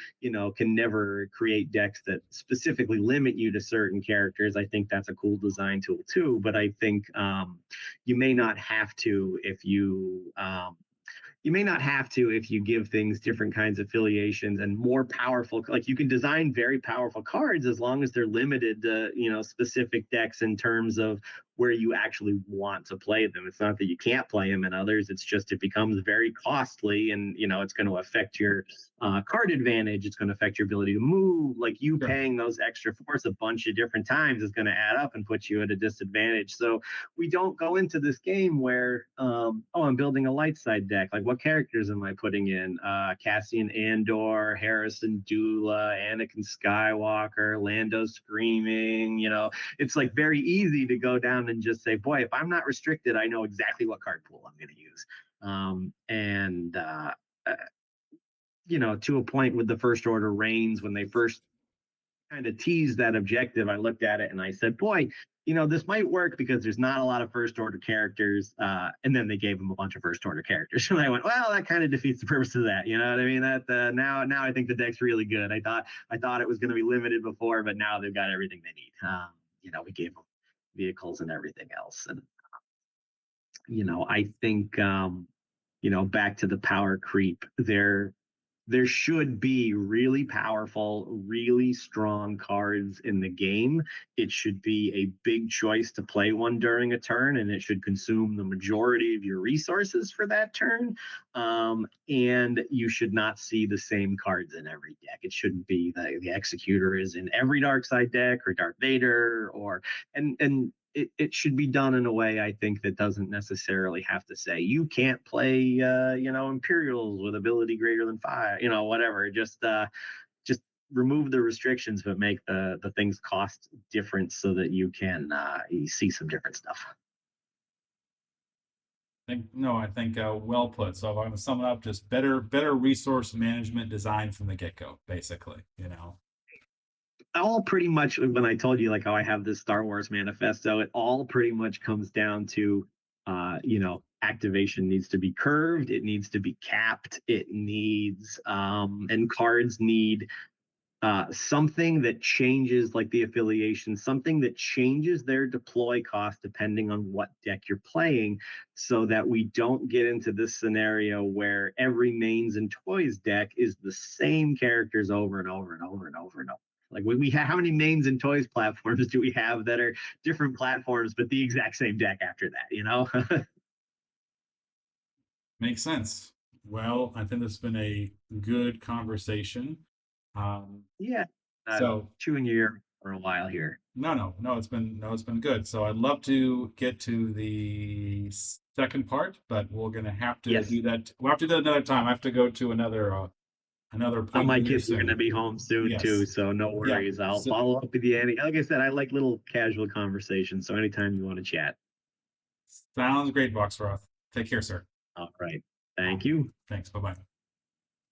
Speaker 2: can never create decks that specifically limit you to certain characters. I think that's a cool design tool too, but I think you may not have to if you give things different kinds of affiliations and more powerful. Like, you can design very powerful cards as long as they're limited to specific decks in terms of where you actually want to play them. It's not that you can't play them in others. It's just it becomes very costly, and it's going to affect your card advantage. It's going to affect your ability to move. Like, you
Speaker 1: sure.
Speaker 2: paying those extra force a bunch of different times is going to add up and put you at a disadvantage. So we don't go into this game where I'm building a light side deck. Like, what characters am I putting in? Cassian Andor, Harrison Dula, Anakin Skywalker, Lando Screaming. It's like very easy to go down and just say, boy, if I'm not restricted, I know exactly what card pool I'm going to use. And to a point with the First Order Reigns, when they first kind of teased that objective, I looked at it and I said, boy, this might work because there's not a lot of First Order characters. And then they gave them a bunch of First Order characters. And I went, well, that kind of defeats the purpose of that. You know what I mean? That now I think the deck's really good. I thought it was going to be limited before, but now they've got everything they need. We gave them vehicles and everything else. And, I think, back to the power creep, there should be really powerful, really strong cards in the game. It should be a big choice to play one during a turn, and it should consume the majority of your resources for that turn. And you should not see the same cards in every deck. It shouldn't be the Executor is in every Dark Side deck, or Darth Vader, and it should be done in a way, I think, that doesn't necessarily have to say you can't play Imperials with ability greater than 5, whatever. Just remove the restrictions, but make the things cost different so that you can you see some different stuff.
Speaker 1: I think well put. So if I'm going to sum it up, just better resource management design from the get-go, basically.
Speaker 2: All pretty much, when I told you like how I have this Star Wars manifesto, it all pretty much comes down to activation needs to be curved, it needs to be capped, it needs and cards need something that changes, like the affiliation, something that changes their deploy cost depending on what deck you're playing, so that we don't get into this scenario where every mains and toys deck is the same characters over and over and over and over and over. Like, we have, how many mains and toys platforms do we have that are different platforms but the exact same deck after that?
Speaker 1: Makes sense. Well, I think this has been a good conversation. Um,
Speaker 2: Yeah,
Speaker 1: so
Speaker 2: chewing your ear for a while here.
Speaker 1: no, it's been good. So I'd love to get to the second part, but we're gonna have to
Speaker 2: Yes.
Speaker 1: do that. We'll have to do that another time. I have to go to another
Speaker 2: My
Speaker 1: appointment here
Speaker 2: kids are going to
Speaker 1: soon.
Speaker 2: be home soon too,
Speaker 1: Yes.
Speaker 2: so no
Speaker 1: Yeah.
Speaker 2: worries. I'll
Speaker 1: So,
Speaker 2: follow up with you. Like I said, I like little casual conversations, so anytime you want to chat.
Speaker 1: sounds great, Voxaroth. Take care, sir.
Speaker 2: All right. Thank you.
Speaker 1: Thanks. Bye bye.